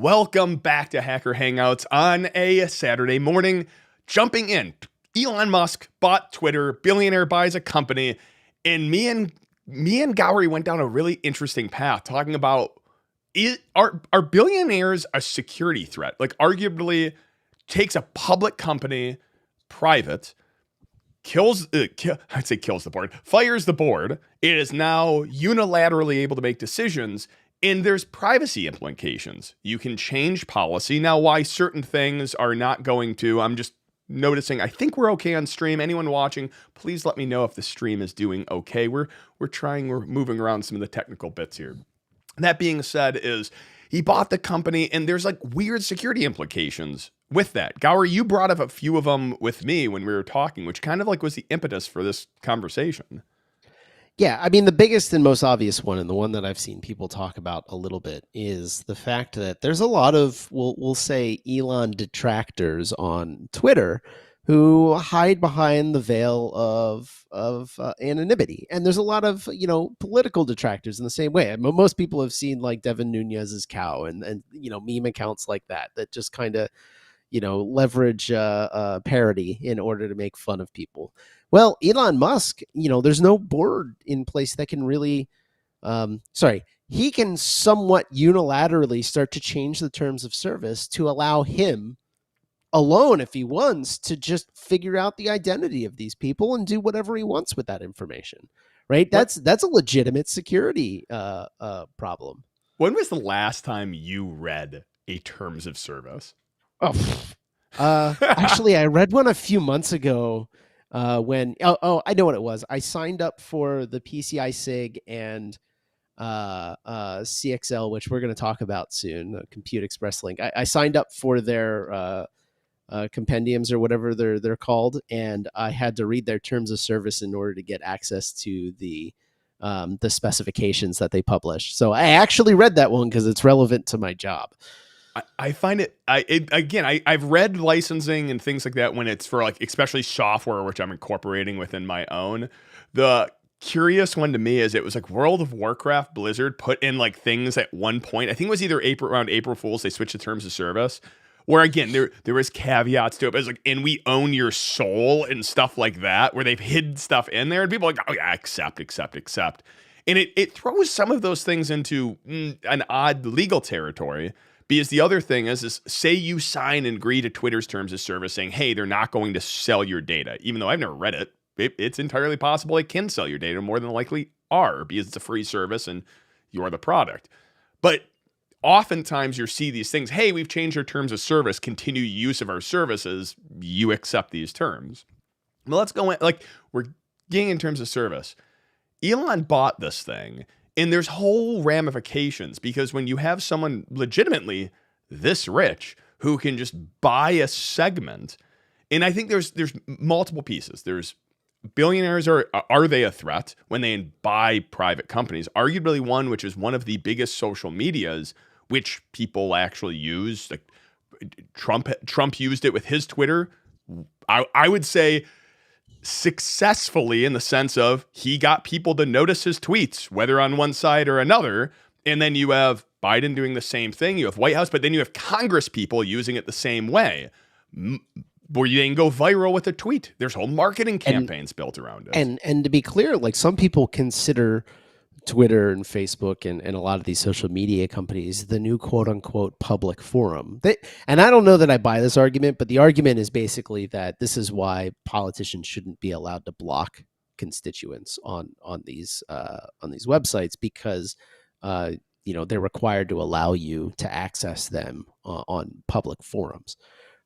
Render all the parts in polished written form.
Welcome back to Hacker Hangouts on a Saturday morning. Jumping in, Elon Musk bought Twitter, billionaire buys a company, and me and Gowrie went down a really interesting path talking about are billionaires a security threat? Like arguably takes a public company private, kills the board, fires the board. It is now unilaterally able to make decisions. And there's privacy implications. You can change policy. Now, why certain things are not going to, I'm just noticing, I think we're okay on stream. Anyone watching, please let me know if the stream is doing okay. We're moving around some of the technical bits here. That being said, is he bought the company and there's like weird security implications with that. Gowrie, you brought up a few of them with me when we were talking, which kind of like was the impetus for this conversation. Yeah, I mean, the biggest and most obvious one, and the one that I've seen people talk about a little bit, is the fact that there's a lot of, we'll say, Elon detractors on Twitter who hide behind the veil of anonymity. And there's a lot of, political detractors in the same way. Most people have seen like Devin Nunes's cow and meme accounts like that just kind of, leverage parody in order to make fun of people. Well, Elon Musk, there's no board in place that can really, he can somewhat unilaterally start to change the terms of service to allow him alone, if he wants, to just figure out the identity of these people and do whatever he wants with that information, right? That's a legitimate security problem. When was the last time you read a terms of service? Actually, I read one a few months ago. I know what it was. I signed up for the PCI SIG and CXL, which we're going to talk about soon, Compute Express Link. I signed up for their compendiums or whatever they're called, and I had to read their terms of service in order to get access to the specifications that they publish. So I actually read that one because it's relevant to my job. I find it, I've read licensing and things like that when it's for like, especially software, which I'm incorporating within my own. The curious one to me is it was like World of Warcraft Blizzard put in like things at one point. I think it was either around April Fool's, they switched to terms of service where again, there was caveats to it. But it's like, and we own your soul and stuff like that, where they've hid stuff in there and people are like, oh yeah, accept. And it throws some of those things into an odd legal territory. Because the other thing is say you sign and agree to Twitter's terms of service saying, hey, they're not going to sell your data. Even though I've never read it, it's entirely possible they can sell your data, more than likely are, because it's a free service and you're the product. But oftentimes you see these things, hey, we've changed our terms of service, continue use of our services, you accept these terms. Well, let's go in, like we're getting in terms of service. Elon bought this thing. And there's whole ramifications because when you have someone legitimately this rich who can just buy a segment, and I think there's multiple pieces. There's billionaires, are they a threat when they buy private companies? Arguably one, which is one of the biggest social medias, which people actually use. Like Trump used it with his Twitter. I would say successfully, in the sense of he got people to notice his tweets, whether on one side or another. And then you have Biden doing the same thing. You have White House, but then you have Congress people using it the same way, where you then go viral with a tweet. There's whole marketing campaigns built around it. And to be clear, like some people consider Twitter and Facebook and a lot of these social media companies the new quote unquote public forum. And I don't know that I buy this argument, but the argument is basically that this is why politicians shouldn't be allowed to block constituents on these websites, because they're required to allow you to access them on public forums.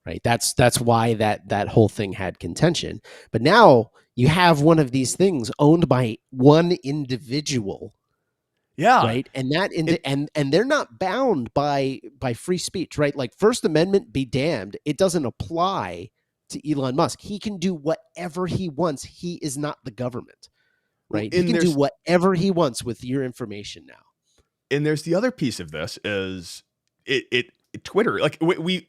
Right. That's why that whole thing had contention. But now you have one of these things owned by one individual. Yeah. Right. And and they're not bound by free speech. Right. Like First Amendment be damned. It doesn't apply to Elon Musk. He can do whatever he wants. He is not the government. Right. He can do whatever he wants with your information now. And there's the other piece of this is Twitter, like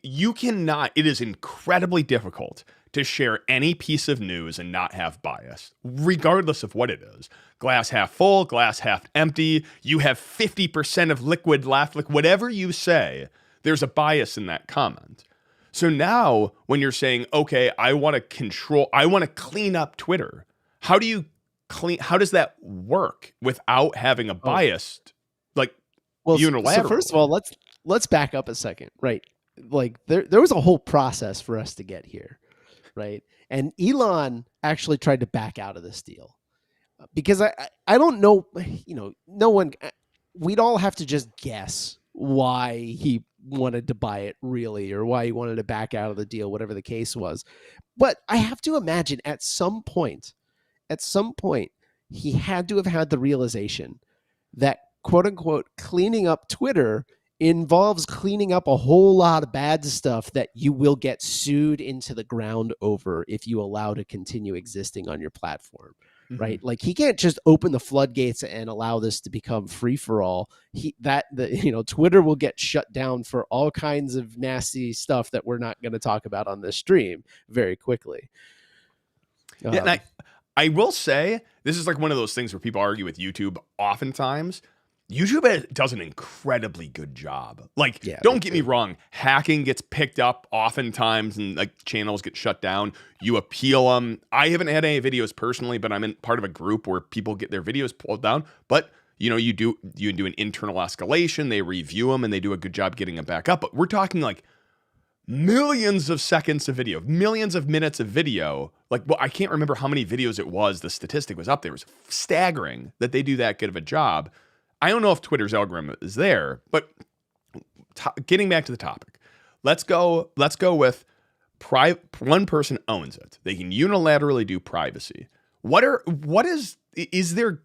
you cannot, it is incredibly difficult to share any piece of news and not have bias, regardless of what it is. Glass half full, glass half empty. You have 50% of liquid left, like whatever you say, there's a bias in that comment. So now when you're saying, okay, I want to clean up Twitter, how does that work without having a Oh, bias like well, so first of all, unilaterally? let's back up a second, right? Like there was a whole process for us to get here, right? And Elon actually tried to back out of this deal because I don't know, no one, we'd all have to just guess why he wanted to buy it really, or why he wanted to back out of the deal, whatever the case was. But I have to imagine at some point, he had to have had the realization that quote unquote cleaning up Twitter involves cleaning up a whole lot of bad stuff that you will get sued into the ground over if you allow to continue existing on your platform. Mhm. Right, like he can't just open the floodgates and allow this to become free for all. Twitter will get shut down for all kinds of nasty stuff that we're not going to talk about on this stream very quickly. Yeah, and Um, I will say this is like one of those things where people argue with YouTube oftentimes. YouTube does an incredibly good job. Like, yeah, they don't get me do. wrong, hacking gets picked up oftentimes and like channels get shut down. You appeal them. I haven't had any videos personally, but I'm in part of a group where people get their videos pulled down. But you do an internal escalation, they review them and they do a good job getting them back up. But we're talking like millions of seconds of video, millions of minutes of video. Like, well, I can't remember how many videos it was. The statistic was up there. It was staggering that they do that good of a job. I don't know if Twitter's algorithm is there, but getting back to the topic, let's go with one person owns it. They can unilaterally do privacy. Is there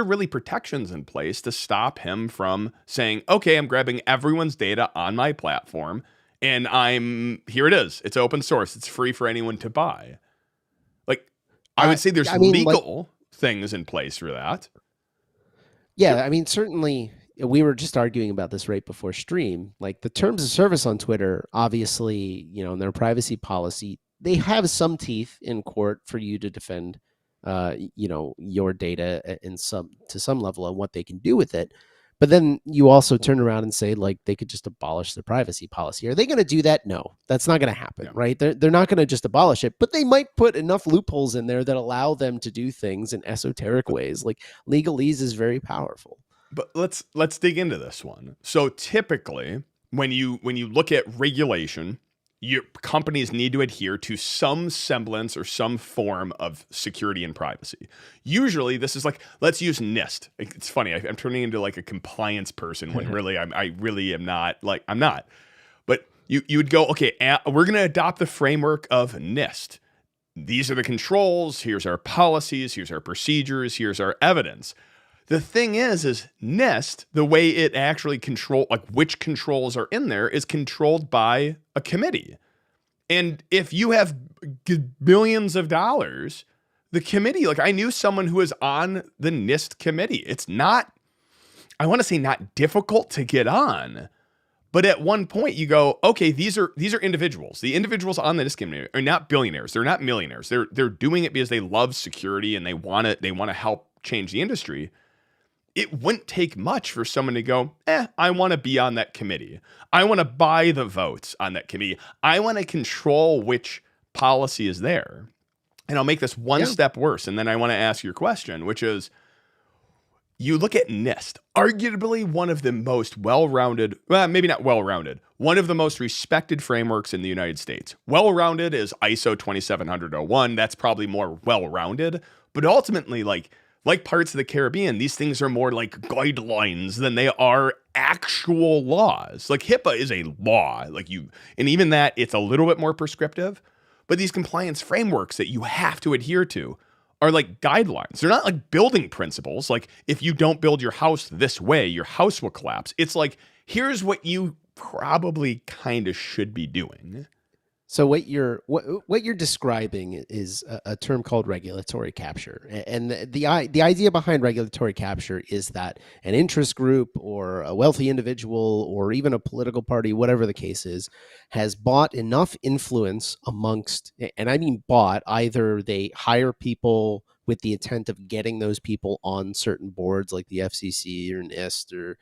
really protections in place to stop him from saying, okay, I'm grabbing everyone's data on my platform and here it is. It's open source. It's free for anyone to buy. Like, I would say there's I mean, like, legal things in place for that. yeah, I mean, certainly we were just arguing about this right before stream. Like the terms of service on Twitter, obviously, in their privacy policy, they have some teeth in court for you to defend, your data to some level on what they can do with it. But then you also turn around and say like they could just abolish the privacy policy. Are they going to do that? No, that's not going to happen, Yeah. right? They're not going to just abolish it, but they might put enough loopholes in there that allow them to do things in esoteric ways. Like legalese is very powerful. But let's dig into this one. So typically, when you look at regulation, your companies need to adhere to some semblance or some form of security and privacy. Usually, this is like, let's use NIST. It's funny, I'm turning into like a compliance person when really I really am not. Like, I'm not. But you would go, okay, we're going to adopt the framework of NIST. These are the controls. Here's our policies. Here's our procedures. Here's our evidence. The thing is NIST, the way it actually like which controls are in there is controlled by a committee. And if you have billions of dollars, the committee, like I knew someone who was on the NIST committee. It's not, I want to say not difficult to get on, but at one point you go, okay, these are individuals. The individuals on the NIST committee are not billionaires. They're not millionaires. They're doing it because they love security and they want to help change the industry. It wouldn't take much for someone to go, I want to be on that committee. I want to buy the votes on that committee. I want to control which policy is there. And I'll make this one Yeah. step worse. And then I want to ask your question, which is, you look at NIST, arguably one of the most well-rounded, well, maybe not well-rounded, one of the most respected frameworks in the United States. Well-rounded is ISO 27001. That's probably more well-rounded. But ultimately, like parts of the Caribbean, these things are more like guidelines than they are actual laws. Like HIPAA is a law, and even that, it's a little bit more prescriptive. But these compliance frameworks that you have to adhere to are like guidelines. They're not like building principles. Like if you don't build your house this way, your house will collapse. It's like, here's what you probably kind of should be doing. So what you're describing is a term called regulatory capture, and the idea behind regulatory capture is that an interest group or a wealthy individual or even a political party, whatever the case is, has bought enough influence amongst, and I mean bought, either they hire people with the intent of getting those people on certain boards like the FCC or NIST or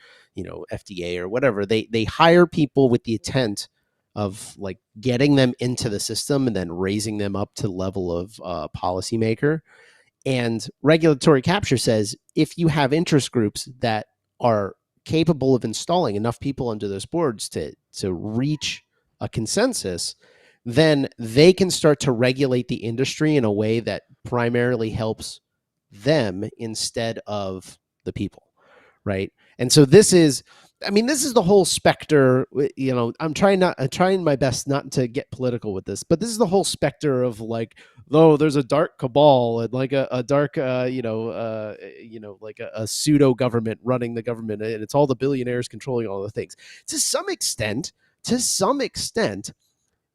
FDA or whatever. They hire people with the intent of like getting them into the system and then raising them up to the level of policymaker. And regulatory capture says if you have interest groups that are capable of installing enough people onto those boards to reach a consensus, then they can start to regulate the industry in a way that primarily helps them instead of the people, right? And so this is, I mean, this is the whole specter. I'm trying my best not to get political with this, but this is the whole specter of like, oh, there's a dark cabal and like a dark, like a pseudo government running the government, and it's all the billionaires controlling all the things. To some extent,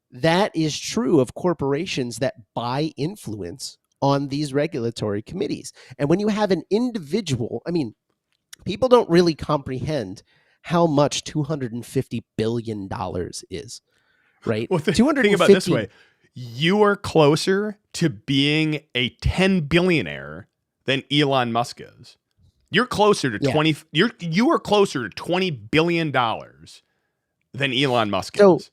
that is true of corporations that buy influence on these regulatory committees. And when you have an individual, I mean, people don't really comprehend how much $250 billion is, right? Well, think about it this way. You are closer to being a 10 billionaire than Elon Musk is. You're closer to 20. You are closer to $20 billion than Elon Musk is.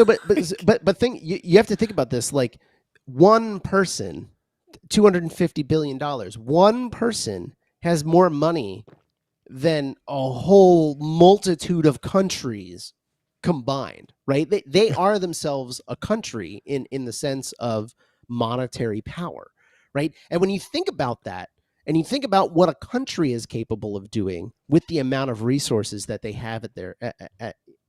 But think you have to think about this. Like one person, $250 billion, one person has more money than a whole multitude of countries combined, right? They are themselves a country in the sense of monetary power, right? And when you think about that, and you think about what a country is capable of doing with the amount of resources that they have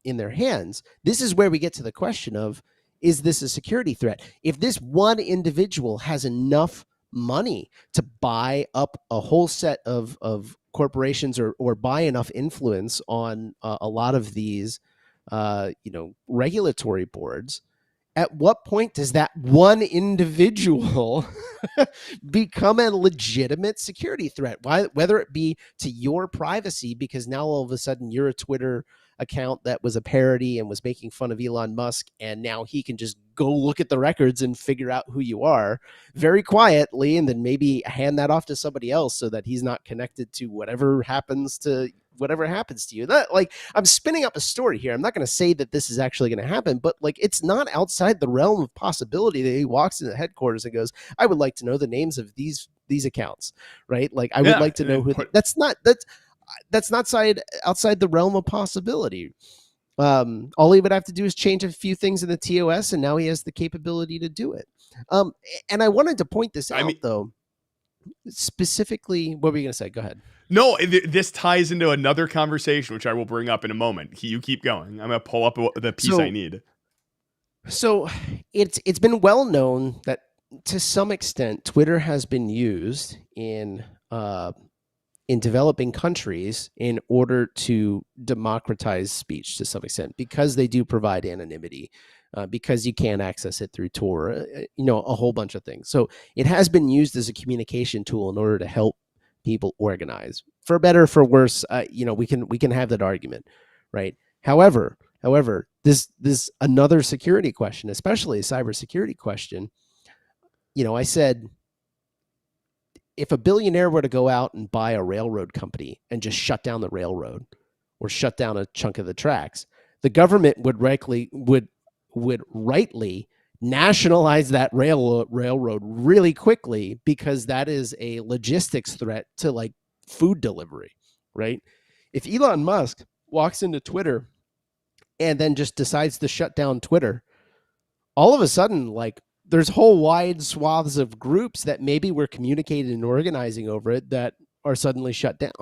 in their hands, this is where we get to the question of, is this a security threat? If this one individual has enough money to buy up a whole set of corporations or buy enough influence on a lot of these regulatory boards, at what point does that one individual become a legitimate security threat? Whether it be to your privacy, because now all of a sudden you're a Twitter account that was a parody and was making fun of Elon Musk, and now he can just go look at the records and figure out who you are very quietly, and then maybe hand that off to somebody else so that he's not connected to whatever happens to you. That, like, I'm spinning up a story here. I'm not going to say that this is actually going to happen, but like, it's not outside the realm of possibility that he walks into headquarters and goes, I would like to know the names of these accounts, right? Like, I would like to know who. That's not outside the realm of possibility. All he would have to do is change a few things in the TOS, and now he has the capability to do it. And I wanted to point this out, though. Specifically, what were you going to say? Go ahead. No, this ties into another conversation, which I will bring up in a moment. You keep going. I'm going to pull up the piece I need. So it's been well known that to some extent, Twitter has been used in developing countries in order to democratize speech to some extent, because they do provide anonymity, because you can't access it through Tor, a whole bunch of things. So it has been used as a communication tool in order to help people organize, for better or for worse. We can have that argument, right? However, this another security question, especially a cybersecurity question. I said, if a billionaire were to go out and buy a railroad company and just shut down the railroad or shut down a chunk of the tracks, the government would rightly nationalize that railroad really quickly, because that is a logistics threat to like food delivery, right? If Elon Musk walks into Twitter and then just decides to shut down Twitter, all of a sudden, like, there's whole wide swaths of groups that maybe were communicating and organizing over it that are suddenly shut down.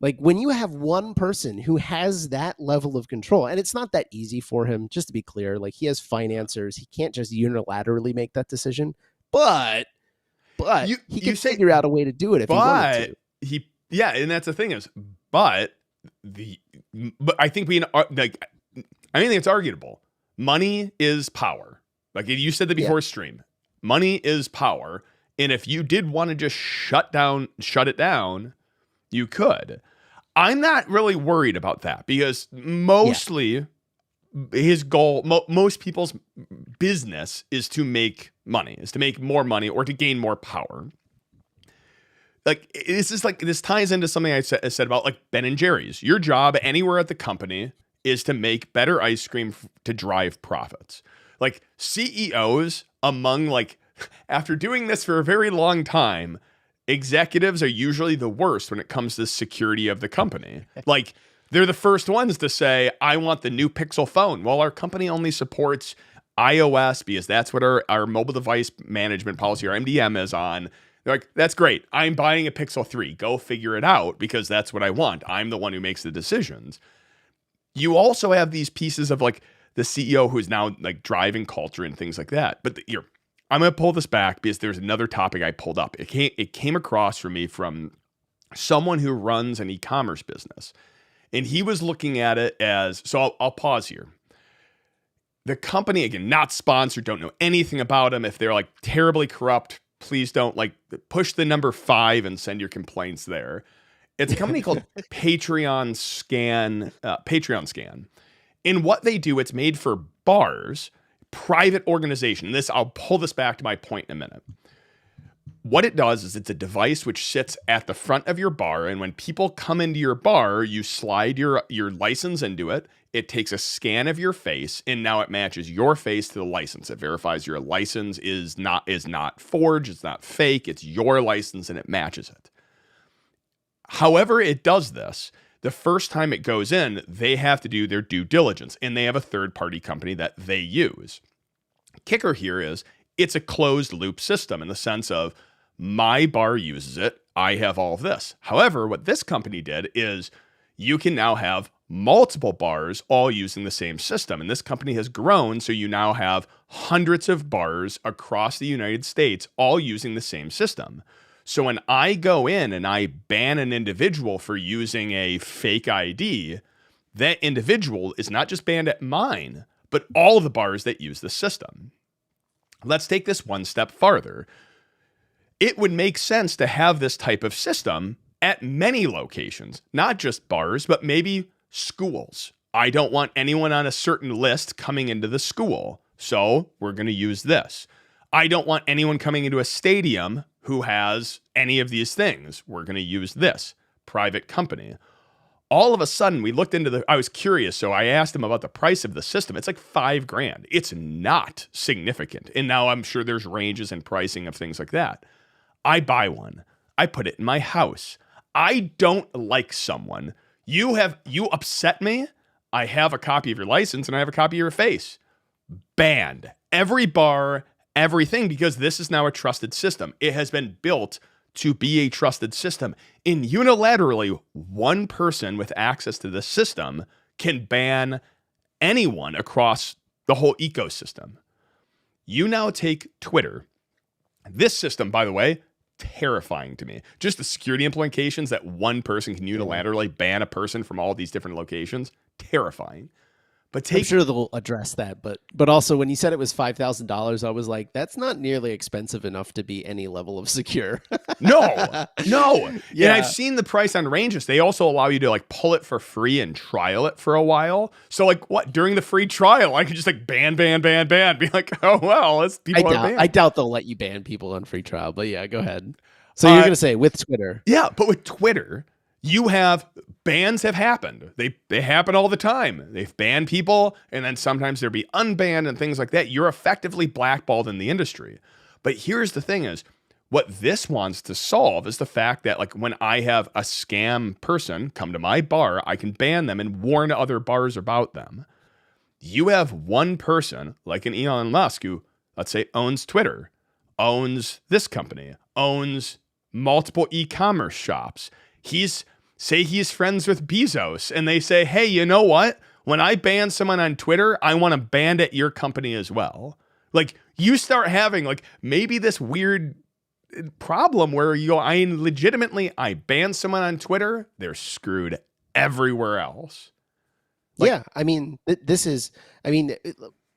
Like, when you have one person who has that level of control, and it's not that easy for him, just to be clear, like, he has financiers. He can't just unilaterally make that decision, but he can figure out a way to do it if he wanted to. And that's the thing is, but I think I think it's arguable. Money is power. Like you said that before stream, money is power. And if you did want to just shut it down, you could. I'm not really worried about that, because mostly his goal, most people's business is to make money, is to make more money or to gain more power. like this is like this ties into something I said about like Ben and Jerry's. Your job anywhere at the company is to make better ice cream to drive profits. Like CEOs among like after doing this for a very long time, executives are usually the worst when it comes to the security of the company. Like they're the first ones to say, I want the new Pixel phone. Well, our company only supports iOS because that's what our mobile device management policy, our MDM, is on. They're like, that's great. I'm buying a Pixel 3. Go figure it out because that's what I want. I'm the one who makes the decisions. You also have these pieces of like the CEO who's now like driving culture and things like that. But I'm going to pull this back because there's another topic I pulled up. It came across for me from someone who runs an e-commerce business. And he was looking at it as, so I'll pause here. The company, again, not sponsored, don't know anything about them. If they're like terribly corrupt, please don't like push the number 5 and send your complaints there. It's a company called Patreon Scan. And what they do, it's made for bars, private organization. I'll pull this back to my point in a minute. What it does is it's a device which sits at the front of your bar, and when people come into your bar, you slide your license into it. It takes a scan of your face, and now it matches your face to the license. It verifies your license is not forged, it's not fake, it's your license, and it matches it. However it does this, the first time it goes in, they have to do their due diligence, and they have a third-party company that they use. Kicker here is it's a closed loop system in the sense of my bar uses it, I have all of this. However, what this company did is you can now have multiple bars all using the same system. And this company has grown, so you now have hundreds of bars across the United States all using the same system. So when I go in and I ban an individual for using a fake ID, that individual is not just banned at mine, but all of the bars that use the system. Let's take this one step farther. It would make sense to have this type of system at many locations, not just bars, but maybe schools. I don't want anyone on a certain list coming into the school, so we're going to use this. I don't want anyone coming into a stadium who has any of these things. We're going to use this private company. All of a sudden, we looked into I was curious, so I asked him about the price of the system. It's like $5,000. It's not significant. And now I'm sure there's ranges in pricing of things like that. I buy one. I put it in my house. I don't like someone. You upset me. I have a copy of your license and I have a copy of your face. Banned. Every bar, everything, because this is now a trusted system. It has been built to be a trusted system. And unilaterally, one person with access to the system can ban anyone across the whole ecosystem. You now take Twitter. This system, by the way, terrifying to me. Just the security implications that one person can unilaterally ban a person from all these different locations, terrifying. But I'm sure they'll address that, but also when you said it was $5,000, I was like, that's not nearly expensive enough to be any level of secure. No. Yeah. And I've seen the price on ranges. They also allow you to like pull it for free and trial it for a while. So like what during the free trial, I could just like ban, be like, oh well, people are banned. I doubt they'll let you ban people on free trial, but yeah, go ahead. So you're gonna say with Twitter. Yeah, but with Twitter, you have bans have happened. They happen all the time. They've banned people, and then sometimes they'll be unbanned and things like that. You're effectively blackballed in the industry. But here's the thing is, what this wants to solve is the fact that like when I have a scam person come to my bar, I can ban them and warn other bars about them. You have one person, like an Elon Musk, who, let's say, owns Twitter, owns this company, owns multiple e-commerce shops. Say he's friends with Bezos, and they say, hey, you know what? When I ban someone on Twitter, I want to ban at your company as well. Like, you start having, like, maybe this weird problem where I ban someone on Twitter, they're screwed everywhere else. Like, yeah, I mean,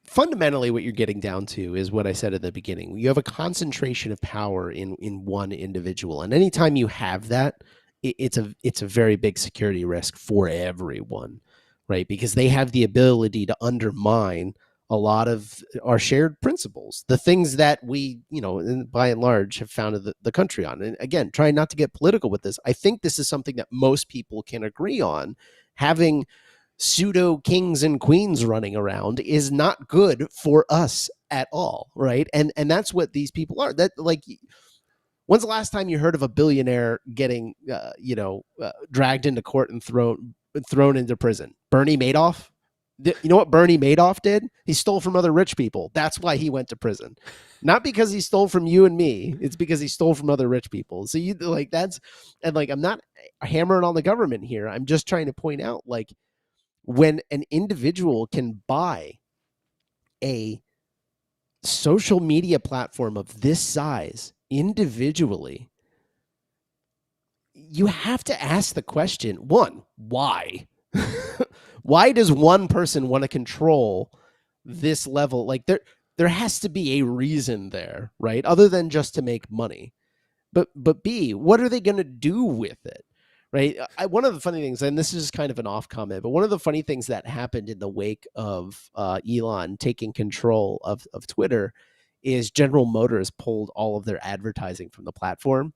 fundamentally what you're getting down to is what I said at the beginning. You have a concentration of power in one individual, and anytime you have that, it's a very big security risk for everyone, right? Because they have the ability to undermine a lot of our shared principles, the things that we, by and large have founded the country on. And again, trying not to get political with this, I think this is something that most people can agree on. Having pseudo kings and queens running around is not good for us at all, right? And that's what these people are. That, like, when's the last time you heard of a billionaire getting dragged into court and thrown into prison? Bernie Madoff. You know what Bernie Madoff did? He stole from other rich people. That's why he went to prison. Not because he stole from you and me. It's because he stole from other rich people. So you like that's and like I'm not hammering on the government here. I'm just trying to point out, like, when an individual can buy a social media platform of this size individually, you have to ask the question, one, why? Why does one person want to control this level? Like, there has to be a reason there, right? Other than just to make money. But B, what are they going to do with it? Right. One of the funny things, and this is just kind of an off comment, but one of the funny things that happened in the wake of Elon taking control of Twitter is General Motors pulled all of their advertising from the platform.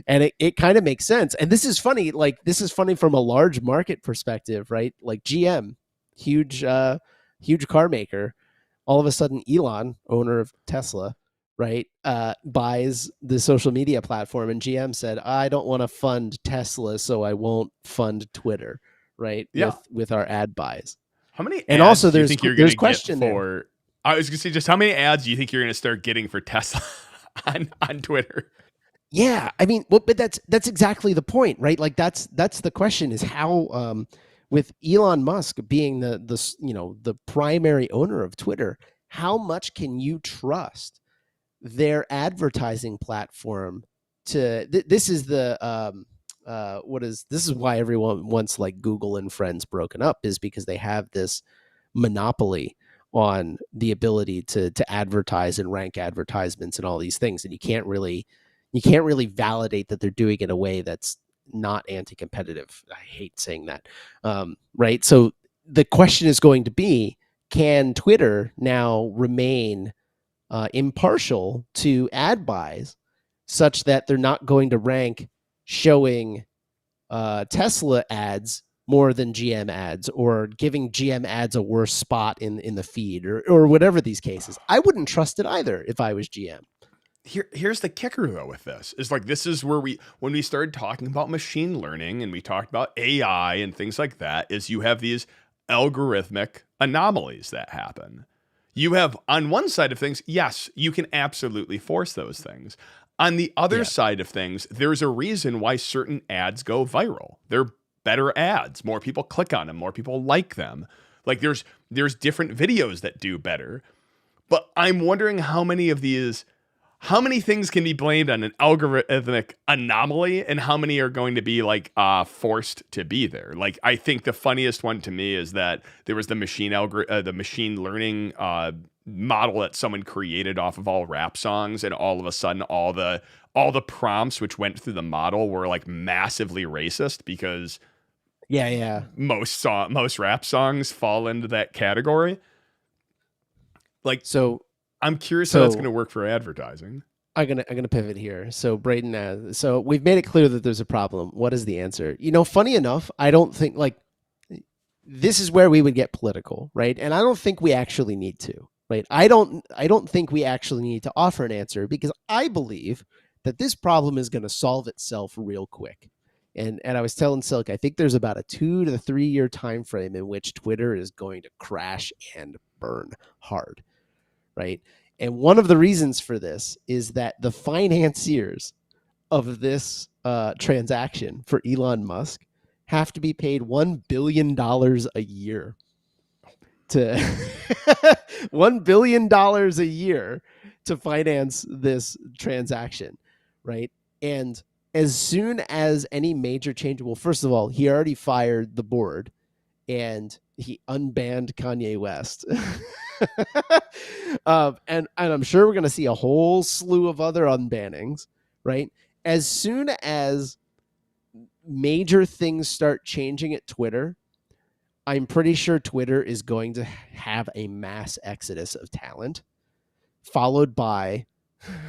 And it kind of makes sense. And this is funny. Like, this is funny from a large market perspective, right? Like GM, huge car maker. All of a sudden, Elon, owner of Tesla, right, buys the social media platform, and GM said, "I don't want to fund Tesla, so I won't fund Twitter," right? Yeah. With our ad buys. How many And ads also, do you there's think you're going to get question there. for? I was going to say, just how many ads do you think you're going to start getting for Tesla on Twitter? Yeah, I mean, well, but that's exactly the point, right? Like, that's the question: is how, with Elon Musk being the primary owner of Twitter, how much can you trust their advertising platform to? This is the this is why everyone wants, like, Google and Friends broken up, is because they have this monopoly on the ability to advertise and rank advertisements and all these things, and you can't really validate that they're doing it in a way that's not anti-competitive. I hate saying that. Right. So the question is going to be, can Twitter now remain impartial to ad buys such that they're not going to rank showing Tesla ads more than GM ads, or giving GM ads a worse spot in the feed, or whatever these cases? I wouldn't trust it either if I was GM. Here's the kicker though with this is, like, this is where when we started talking about machine learning and we talked about AI and things like that, is you have these algorithmic anomalies that happen. You have, on one side of things, yes, you can absolutely force those things. On the other side of things, there's a reason why certain ads go viral. They're better ads. More people click on them, more people like them. Like, there's different videos that do better. But I'm wondering how many things can be blamed on an algorithmic anomaly, and how many are going to be, like, forced to be there. Like, I think the funniest one to me is that there was the machine learning model that someone created off of all rap songs, and all of a sudden all the prompts which went through the model were, like, massively racist, because most rap songs fall into that category. Like, So I'm curious how that's going to work for advertising. I'm gonna pivot here. So Braden, so we've made it clear that there's a problem. What is the answer? Funny enough, I don't think, like, this is where we would get political, right? And I don't think we actually need to, right? I don't think we actually need to offer an answer, because I believe that this problem is going to solve itself real quick. And I was telling Silk, I think there's about a 2 to 3 year time frame in which Twitter is going to crash and burn hard, right? And one of the reasons for this is that the financiers of this transaction for Elon Musk have to be paid $1 billion a year to $1 billion a year to finance this transaction, right? And as soon as any major change, well, first of all, he already fired the board and he unbanned Kanye West. And I'm sure we're going to see a whole slew of other unbannings, right? As soon as major things start changing at Twitter, I'm pretty sure Twitter is going to have a mass exodus of talent, followed by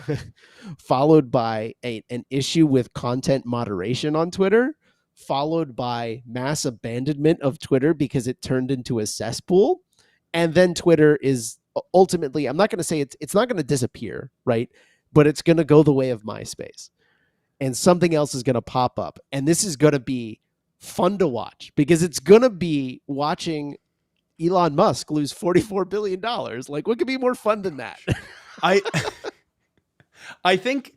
an issue with content moderation on Twitter, followed by mass abandonment of Twitter because it turned into a cesspool, and then Twitter is ultimately, I'm not going to say it's not going to disappear, right? But it's going to go the way of MySpace, and something else is going to pop up, and this is going to be fun to watch because it's going to be watching Elon Musk lose $44 billion. Like, what could be more fun than that? I I think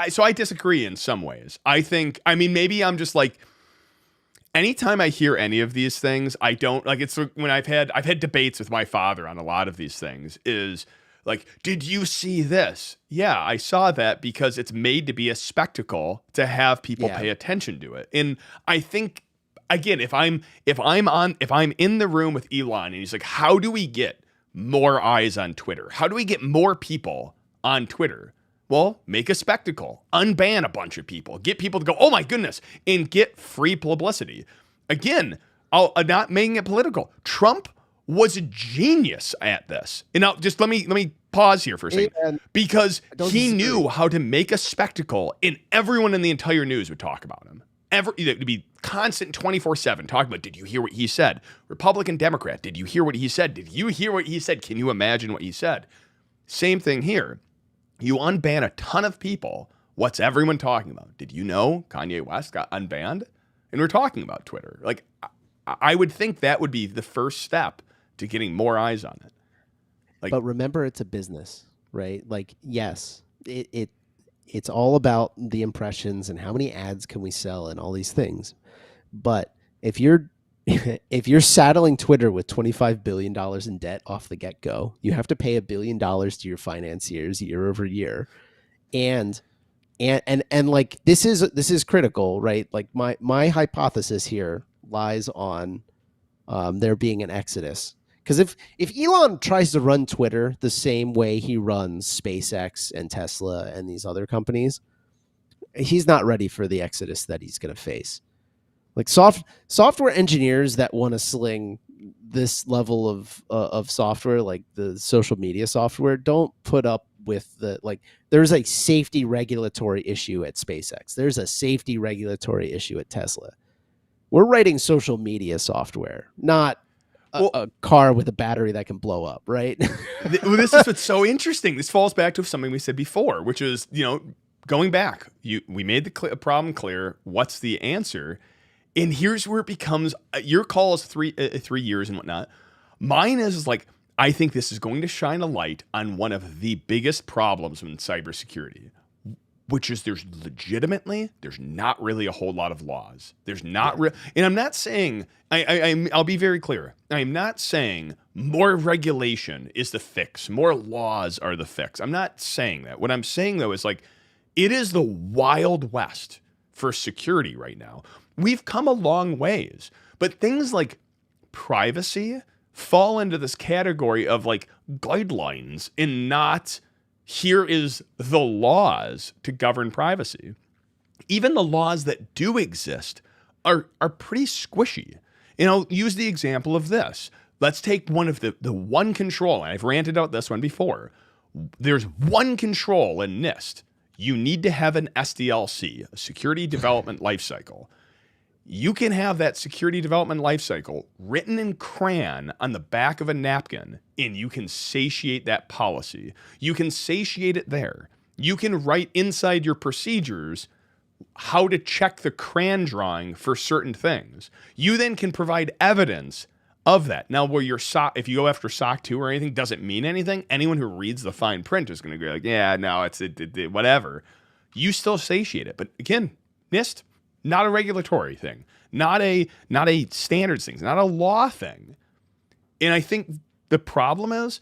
so I disagree in some ways. I mean, maybe I'm just like, anytime I hear any of these things, I don't like, it's when I've had debates with my father on a lot of these things is like, did you see this? Yeah, I saw that because it's made to be a spectacle to have people Yeah. pay attention to it. And I think, again, if I'm in the room with Elon and he's like, how do we get more eyes on Twitter? How do we get more people on Twitter? Well, make a spectacle, unban a bunch of people, get people to go, oh my goodness, and get free publicity. Again, not making it political. Trump was a genius at this. And now just let me pause here for a second, because he knew how to make a spectacle, and everyone in the entire news would talk about him. It would be constant 24/7 talking about, did you hear what he said? Republican, Democrat, did you hear what he said? Did you hear what he said? Can you imagine what he said? Same thing here. You unban a ton of people. What's everyone talking about? Did you know Kanye West got unbanned? And we're talking about Twitter. Like, I would think that would be the first step to getting more eyes on it. Like, but remember, it's a business, right? Like, yes, it's all about the impressions and how many ads can we sell and all these things. But if you're if you're saddling Twitter with $25 billion in debt off the get-go, you have to pay $1 billion to your financiers year over year. And like, this is critical, right? Like, my hypothesis here lies on there being an exodus. Because if Elon tries to run Twitter the same way he runs SpaceX and Tesla and these other companies, he's not ready for the exodus that he's going to face. Like, software engineers that want to sling this level of software, like the social media software, don't put up with the, like, there's a safety regulatory issue at SpaceX. There's a safety regulatory issue at Tesla. We're writing social media software, not a car with a battery that can blow up, right? This is what's so interesting. This falls back to something we said before, which is, going back, we made the problem clear. What's the answer? And here's where it becomes, your call is 3 years and whatnot. Mine is like, I think this is going to shine a light on one of the biggest problems in cybersecurity, which is there's not really a whole lot of laws. There's not and I'm not saying, I'll be very clear. I'm not saying more regulation is the fix. More laws are the fix. I'm not saying that. What I'm saying, though, is like, it is the Wild West for security right now. We've come a long ways, but things like privacy fall into this category of like guidelines and not, here is the laws to govern privacy. Even the laws that do exist are pretty squishy. And I'll use the example of this. Let's take one of the one control, and I've ranted out this one before. There's one control in NIST. You need to have an SDLC, a Security Development Lifecycle. You can have that security development lifecycle written in crayon on the back of a napkin, and you can satiate that policy. You can satiate it there. You can write inside your procedures how to check the crayon drawing for certain things. You then can provide evidence of that. Now, where your if you go after SOC 2 or anything, doesn't mean anything. Anyone who reads the fine print is going to be like, yeah, no, it's whatever. You still satiate it. But again, NIST, not a regulatory thing, not a standards thing, not a law thing. And I think the problem is,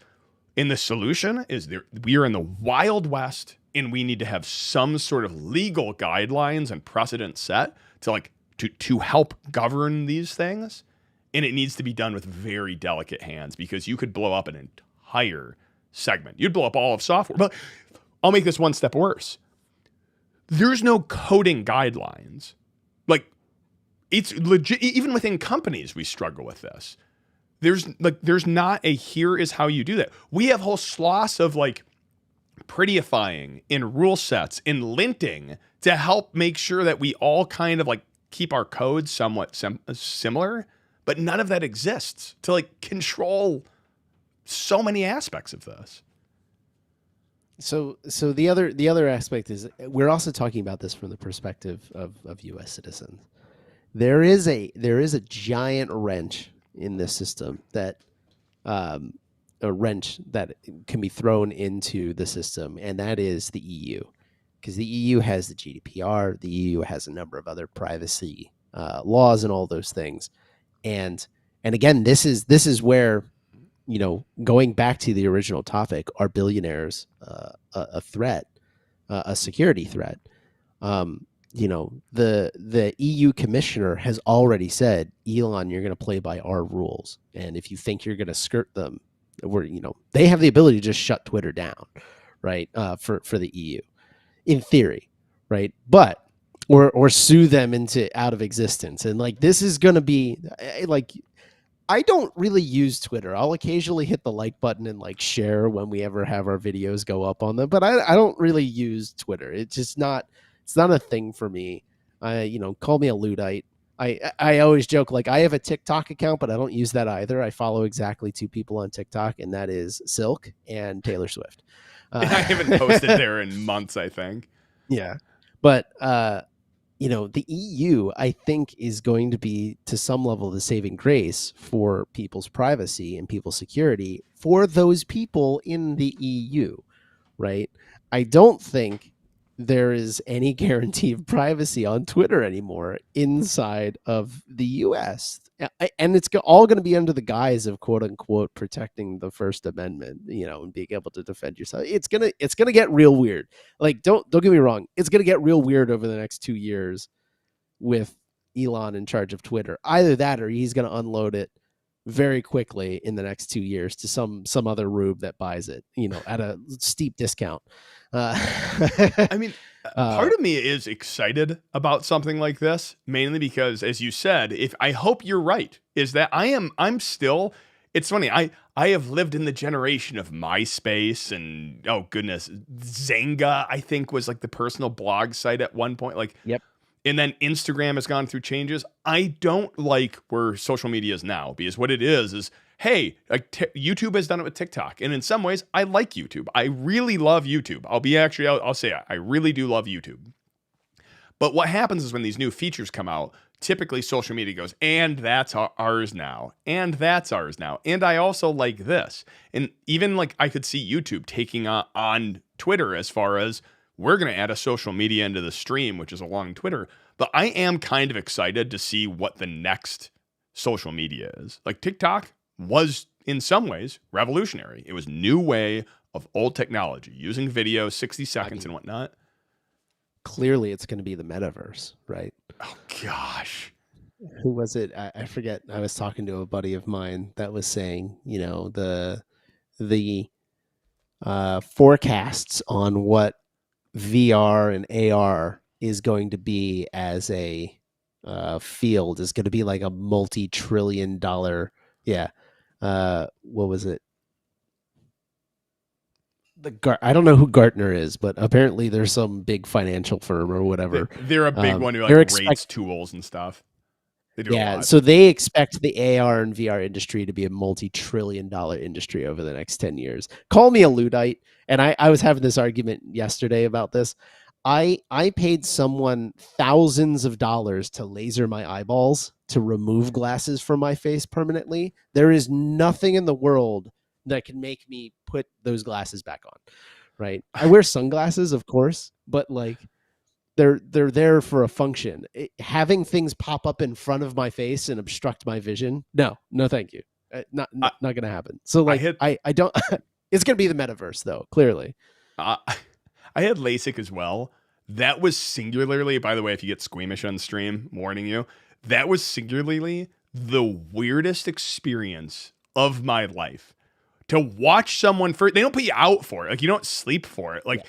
and the solution is, we are in the Wild West, and we need to have some sort of legal guidelines and precedent set to help govern these things. And it needs to be done with very delicate hands, because you could blow up an entire segment. You'd blow up all of software. But I'll make this one step worse. There's no coding guidelines. Like, it's legit. Even within companies, we struggle with this. There's not a here is how you do that. We have whole swaths of like prettyifying in rule sets in linting to help make sure that we all kind of like keep our codes somewhat similar, but none of that exists to like control so many aspects of this. So the other aspect is we're also talking about this from the perspective of U.S. citizens. There is a giant wrench in this system that a wrench that can be thrown into the system, and that is the EU, because the EU has the GDPR, the EU has a number of other privacy laws and all those things, and again, this is where, going back to the original topic, are billionaires a threat, a security threat? The EU commissioner has already said, Elon, you're going to play by our rules, and if you think you're going to skirt them, they have the ability to just shut Twitter down, right? For the EU, in theory, right? But or sue them into out of existence, and like this is going to be like. I don't really use Twitter. I'll occasionally hit the like button and like share when we ever have our videos go up on them, but I don't really use Twitter. It's not a thing for me. Call me a Luddite. I always joke, like, I have a TikTok account, but I don't use that either. I follow exactly two people on TikTok, and that is Silk and Taylor Swift. I haven't posted there in months, I think. Yeah. But the EU, I think, is going to be, to some level, the saving grace for people's privacy and people's security for those people in the EU, right? I don't think there is any guarantee of privacy on Twitter anymore inside of the US. And it's all going to be under the guise of quote unquote protecting the First Amendment, and being able to defend yourself. It's going to get real weird. Like, don't get me wrong. It's going to get real weird over the next 2 years with Elon in charge of Twitter. Either that, or he's going to unload it very quickly in the next 2 years to some other rube that buys it, at a steep discount. I mean, part of me is excited about something like this, mainly because, as you said, I hope you're right, is that I'm still, it's funny, I have lived in the generation of MySpace and, oh goodness, Zanga, I think, was like the personal blog site at one point. Like, yep. And then Instagram has gone through changes. I don't like where social media is now, because what it is hey, like YouTube has done it with TikTok. And in some ways, I like YouTube. I really love YouTube. I'll say I really do love YouTube. But what happens is when these new features come out, typically social media goes, and that's ours now. And that's ours now. And I also like this. And even like I could see YouTube taking on Twitter as far as, we're going to add a social media into the stream, which is along Twitter. But I am kind of excited to see what the next social media is. Like TikTok was, in some ways, revolutionary. It was a new way of old technology, using video, 60 seconds and whatnot. Clearly, it's going to be the metaverse, right? Oh, gosh. Who was it? I forget. I was talking to a buddy of mine that was saying, the forecasts on what VR and AR is going to be as a field is going to be like a multi-trillion-dollar. Yeah. What was it? I don't know who Gartner is, but apparently there's some big financial firm or whatever. They're a big one who like rates tools and stuff. They do a lot. So they expect the AR and VR industry to be a multi-trillion-dollar industry over the next 10 years. Call me a Luddite. And I was having this argument yesterday about this. I paid someone thousands of dollars to laser my eyeballs to remove glasses from my face permanently. There is nothing in the world that can make me put those glasses back on, right? I wear sunglasses, of course, but like they're there for a function. Having things pop up in front of my face and obstruct my vision, no, thank you. Not going to happen. So like I don't. It's going to be the metaverse, though, clearly. I had LASIK as well. That was singularly, by the way, if you get squeamish on stream, warning you, that was singularly the weirdest experience of my life. To watch someone, they don't put you out for it. Like, you don't sleep for it. Like,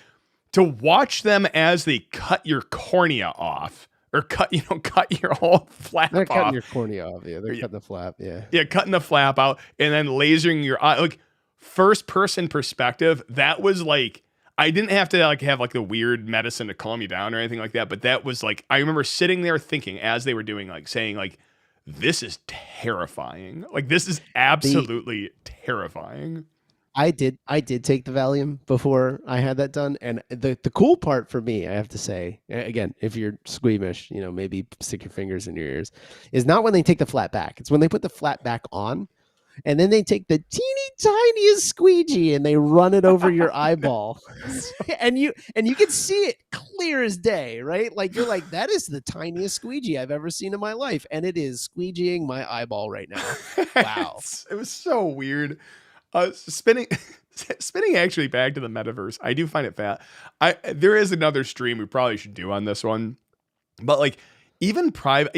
to watch them as they cut your cornea off, or cut your whole They're flap cutting off. your cornea off. Yeah, they're Or, cutting the flap. Yeah. yeah, cutting the flap out and then lasering your eye. Like first person perspective, that was like I didn't have to like have like the weird medicine to calm you down or anything like that, but that was like I remember sitting there thinking as they were doing like saying like this is terrifying. Like this is The absolutely terrifying. I did take the Valium before I had that done, and the cool part for me, I have to say, again, if you're squeamish, maybe stick your fingers in your ears, is not when they take the flat back. It's when they put the flat back on, and then they take the teeny tiniest squeegee and they run it over your eyeball, and you can see it clear as day, right? Like you're like, that is the tiniest squeegee I've ever seen in my life, and it is squeegeeing my eyeball right now. Wow. It was so weird. Spinning spinning actually back to the metaverse. I do find it fat. There is another stream we probably should do on this one. But like even private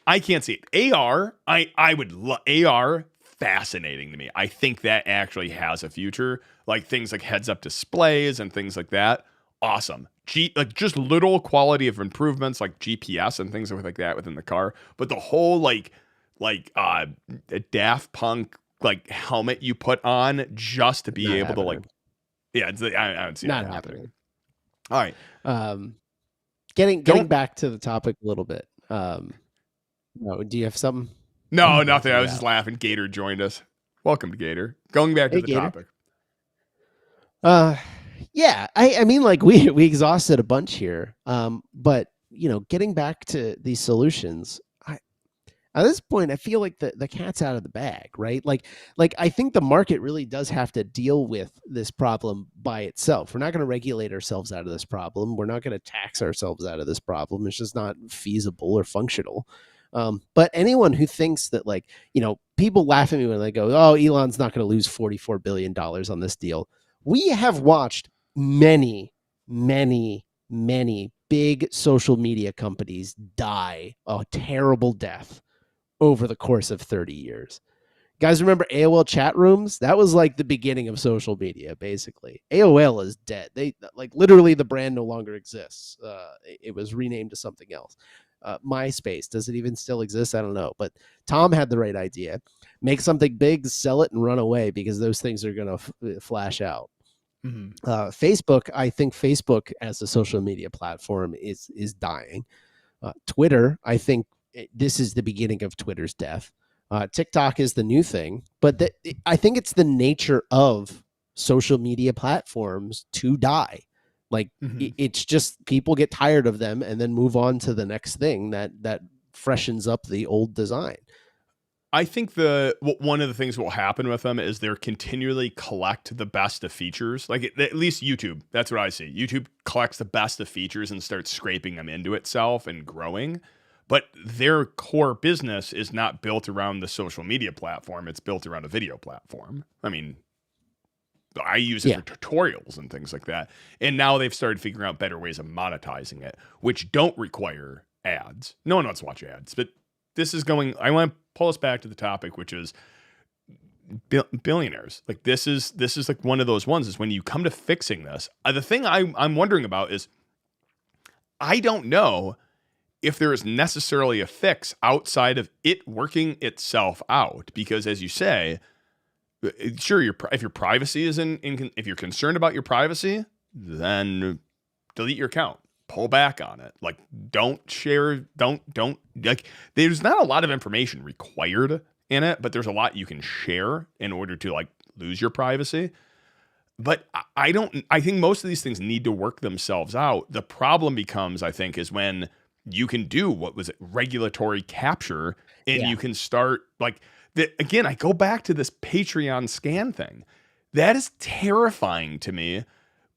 I can't see it. I would love AR fascinating to me. I think that actually has a future. Like things like heads up displays and things like that. Awesome. Like just little quality of improvements like GPS and things like that within the car. But the whole a Daft Punk like helmet you put on just to be Not able to happening. I don't see Not that happening. All right. Getting back to the topic a little bit. Do you have something? No, nothing. I was Yeah. just laughing. Gator joined us. Welcome to Gator. Going back to Hey, the Gator. topic. Yeah. I mean, like we exhausted a bunch here. But getting back to these solutions, at this point, I feel like the cat's out of the bag, right? Like I think the market really does have to deal with this problem by itself. We're not going to regulate ourselves out of this problem. We're not going to tax ourselves out of this problem. It's just not feasible or functional. But anyone who thinks that people laugh at me when they go, oh, Elon's not going to lose $44 billion on this deal. We have watched many, many, many big social media companies die a terrible death over the course of 30 years. Guys, remember AOL chat rooms? That was like the beginning of social media, basically. AOL is dead. They literally the brand no longer exists. It was renamed to something else. MySpace, does it even still exist? I don't know. But Tom had the right idea. Make something big, sell it, and run away because those things are going to flash out. Mm-hmm. Facebook, I think Facebook as a social media platform is dying. Twitter, I think this is the beginning of Twitter's death. TikTok is the new thing, but I think it's the nature of social media platforms to die. Like it's just people get tired of them and then move on to the next thing that freshens up the old design. I think one of the things that will happen with them is they're continually collect the best of features. Like at least YouTube, that's what I see. YouTube collects the best of features and starts scraping them into itself and growing. But their core business is not built around the social media platform. It's built around a video platform. I mean, I use it for tutorials and things like that. And now they've started figuring out better ways of monetizing it, which don't require ads. No one wants to watch ads. But this is I want to pull us back to the topic, which is billionaires. Like this is like one of those ones is when you come to fixing this. The thing I'm wondering about is I don't know if there is necessarily a fix outside of it working itself out, because as you say, sure, if your privacy is if you're concerned about your privacy, then delete your account, pull back on it. Like don't share, don't like there's not a lot of information required in it, but there's a lot you can share in order to like lose your privacy. But I think most of these things need to work themselves out. The problem becomes, I think, is when you can do regulatory capture and you can start again, I go back to this Patreon scan thing. That is terrifying to me,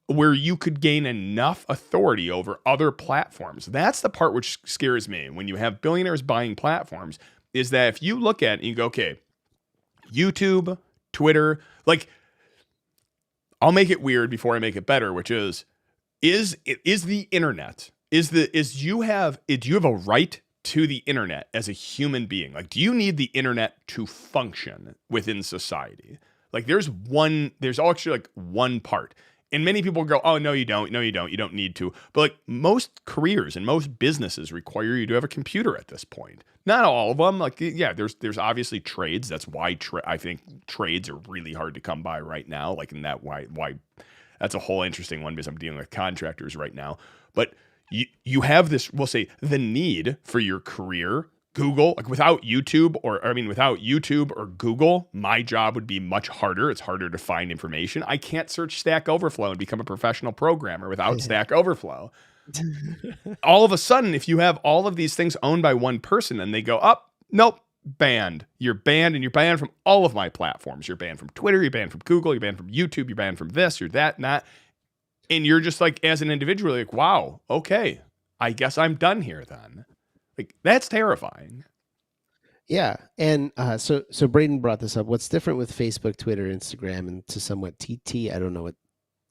where you could gain enough authority over other platforms. That's the part which scares me when you have billionaires buying platforms, is that if you look at it and you go, okay, YouTube, Twitter, I'll make it weird before I make it better, which is the internet, do you have a right to the internet as a human being? Like, do you need the internet to function within society? Like there's actually one part. And many people go, oh, no, you don't. No, you don't. You don't need to. But like most careers and most businesses require you to have a computer at this point. Not all of them. Like, yeah, there's obviously trades. That's why I think trades are really hard to come by right now. Like, in that why that's a whole interesting one because I'm dealing with contractors right now. But you have this, we'll say, the need for your career. Google, like without YouTube without YouTube or Google, my job would be much harder. It's harder to find information. I can't search Stack Overflow and become a professional programmer without Stack Overflow. All of a sudden, if you have all of these things owned by one person and they go up, nope, banned. You're banned, and you're banned from all of my platforms. You're banned from Twitter, you're banned from Google, you're banned from YouTube, you're banned from this, you're that, and that. And you're just like, as an individual, like, wow, okay, I guess I'm done here then. Like, that's terrifying. Yeah, and so Braden brought this up. What's different with Facebook, Twitter, Instagram, and to somewhat TT? I don't know what.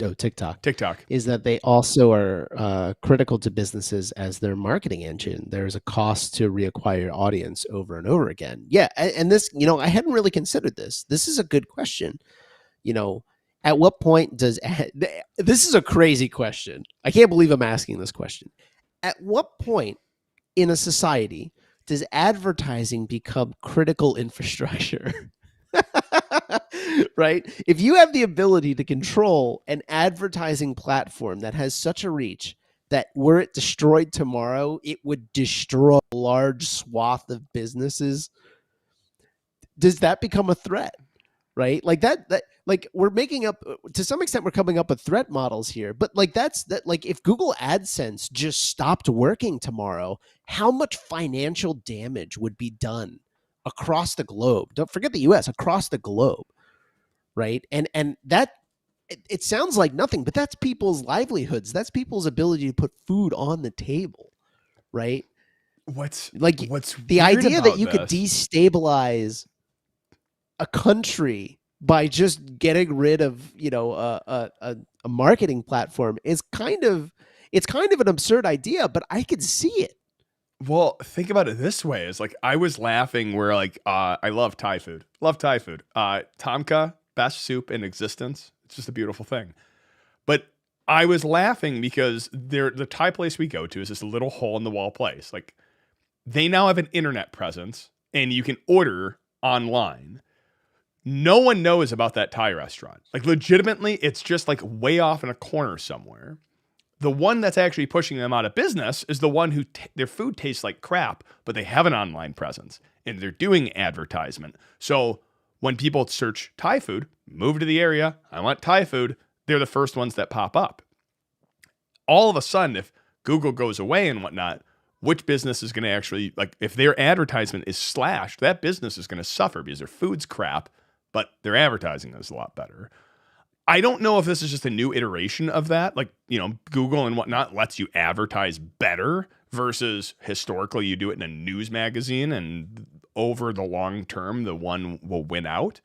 Oh, TikTok. TikTok is that they also are critical to businesses as their marketing engine. There's a cost to reacquire audience over and over again. Yeah, and this, I hadn't really considered this. This is a good question. At what point does this is a crazy question. I can't believe I'm asking this question. At what point in a society does advertising become critical infrastructure? Right? If you have the ability to control an advertising platform that has such a reach that were it destroyed tomorrow, it would destroy a large swath of businesses, does that become a threat? Right? Like that like we're making up, to some extent, we're coming up with threat models here, but like like if Google AdSense just stopped working tomorrow, how much financial damage would be done across the globe? Don't forget the US, across the globe, right? And that it sounds like nothing, but that's people's livelihoods. That's people's ability to put food on the table, right? What's the weird idea about that you this? could destabilize a country by just getting rid of a marketing platform is kind of an absurd idea, but I could see it. Well, think about it this way: is like I was laughing where like I love Thai food, Tomka, best soup in existence. It's just a beautiful thing. But I was laughing because the Thai place we go to is this little hole in the wall place. Like they now have an internet presence and you can order online. No one knows about that Thai restaurant. Like legitimately, it's just like way off in a corner somewhere. The one that's actually pushing them out of business is the one who their food tastes like crap, but they have an online presence and they're doing advertisement. So when people search Thai food, move to the area, I want Thai food, they're the first ones that pop up. All of a sudden, if Google goes away and whatnot, which business is going to actually, like, if their advertisement is slashed, that business is going to suffer because their food's crap, but their advertising is a lot better. I don't know if this is just a new iteration of that. Like, Google and whatnot lets you advertise better versus historically you do it in a news magazine and over the long term, the one will win out.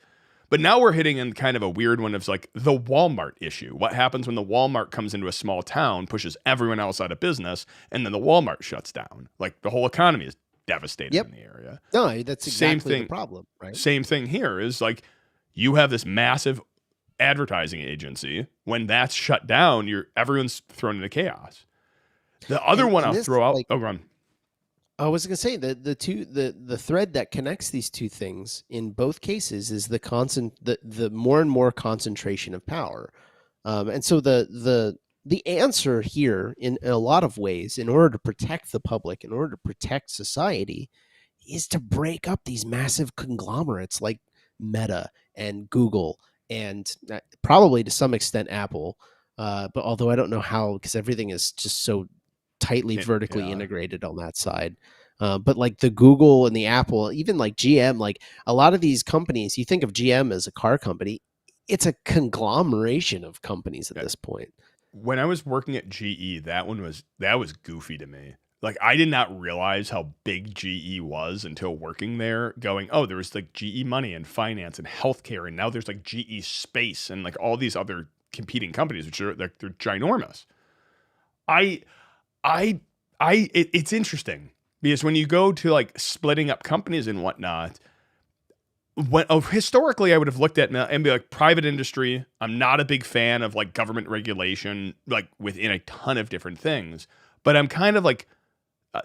But now we're hitting in kind of a weird one of like the Walmart issue. What happens when the Walmart comes into a small town, pushes everyone else out of business, and then the Walmart shuts down? Like the whole economy is devastated in the area. No, that's exactly the problem, right? Same thing here is like you have this massive advertising agency. When that's shut down, everyone's thrown into chaos. The other one I'll throw out. Go on. I was going to say the thread that connects these two things in both cases is the more and more concentration of power, and so the answer here in a lot of ways, in order to protect the public, in order to protect society, is to break up these massive conglomerates like Meta and Google and probably to some extent Apple, but although I don't know how, because everything is just so tightly vertically integrated on that side. But like the Google and the Apple, even like GM, like a lot of these companies, you think of GM as a car company, it's a conglomeration of companies at this point. When I was working at GE, that was goofy to me. Like I did not realize how big GE was until working there, going, oh, there was like GE money and finance and healthcare, and now there's like GE space and like all these other competing companies, which are like they're ginormous. It's interesting because when you go to like splitting up companies and whatnot, historically I would have looked at and be like, private industry, I'm not a big fan of like government regulation, like within a ton of different things, but I'm kind of like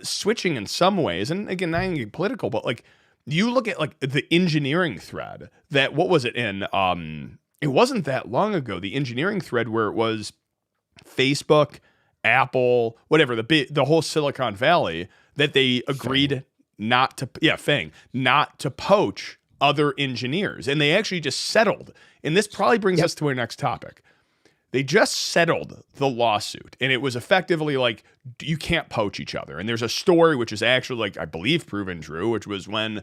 switching in some ways. And again, not getting political, but like you look at like the engineering thread that, what was it in, it wasn't that long ago, the engineering thread where it was Facebook, Apple, whatever, the whole Silicon Valley, that they agreed not to, Fang, not to poach other engineers. And they actually just settled. And this probably brings us to our next topic. They just settled the lawsuit, and it was effectively like, you can't poach each other. And there's a story which is actually, like, I believe proven true, which was when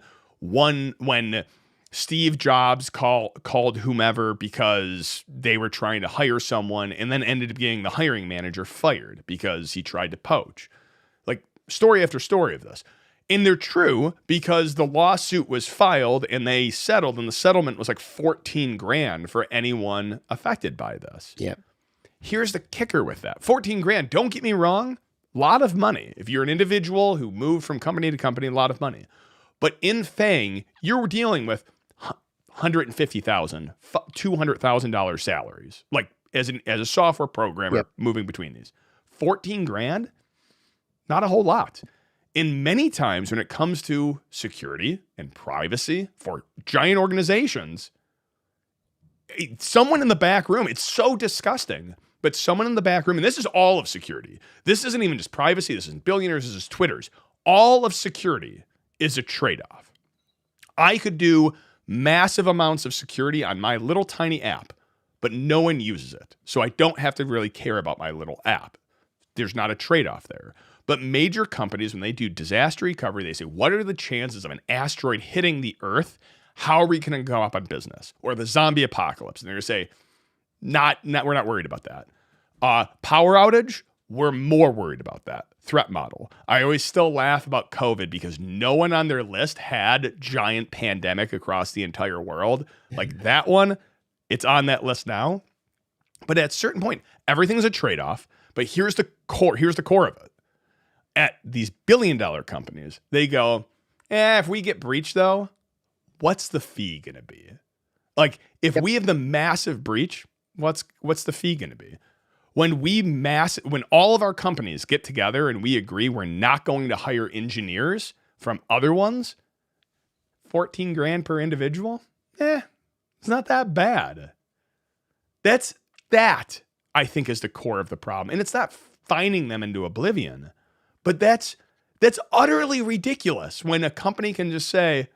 Steve Jobs called whomever because they were trying to hire someone, and then ended up getting the hiring manager fired because he tried to poach. Like, story after story of this. And they're true because the lawsuit was filed and they settled, and the settlement was like 14 grand for anyone affected by this. Yeah. Here's the kicker with that. 14 grand, don't get me wrong, a lot of money. If you're an individual who moved from company to company, a lot of money. But in Fang, you're dealing with $150,000, $200,000 salaries, like as a software programmer moving between these. 14 grand, not a whole lot. And many times when it comes to security and privacy for giant organizations, someone in the back room, it's so disgusting, but someone in the back room, and this is all of security. This isn't even just privacy. This isn't Billionaires. This is Twitter's. All of security is a trade-off. I could do massive amounts of security on my little tiny app, but no one uses it. So I don't have to really care about my little app. There's not a trade-off there. But major companies, when they do disaster recovery, they say, what are the chances of an asteroid hitting the Earth? How are we going to go up on business? Or the zombie apocalypse. And they're going to say, we're not worried about that. Power outage, we're more worried about that. Threat model. I always still laugh about COVID because no one on their list had giant pandemic across the entire world. Like that one, it's on that list now. But at a certain point, everything's a trade-off. But here's the core of it. At these billion-dollar companies, they go, if we get breached, though, what's the fee going to be? Like, if we have the massive breach, what's the fee going to be? When all of our companies get together and we agree we're not going to hire engineers from other ones, 14 grand per individual, it's not that bad. That, I think, is the core of the problem. And it's not fining them into oblivion. But that's utterly ridiculous when a company can just say,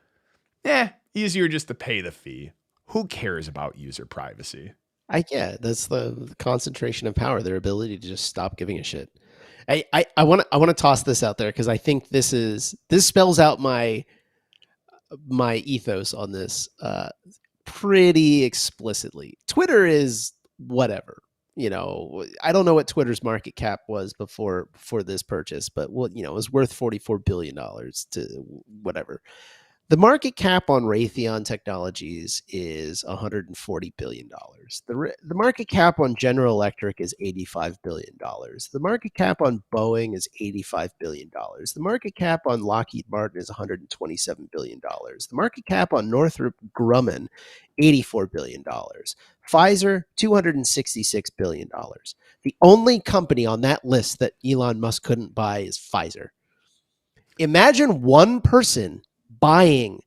easier just to pay the fee. Who cares about user privacy? That's the concentration of power, their ability to just stop giving a shit. I want to toss this out there because I think this spells out my ethos on this pretty explicitly. Twitter is whatever. I don't know what Twitter's market cap was before this purchase, but it was worth $44 billion to whatever. The market cap on Raytheon Technologies is $140 billion. The market cap on General Electric is $85 billion. The market cap on Boeing is $85 billion. The market cap on Lockheed Martin is $127 billion. The market cap on Northrop Grumman, $84 billion. Pfizer, $266 billion. The only company on that list that Elon Musk couldn't buy is Pfizer. Imagine one person buying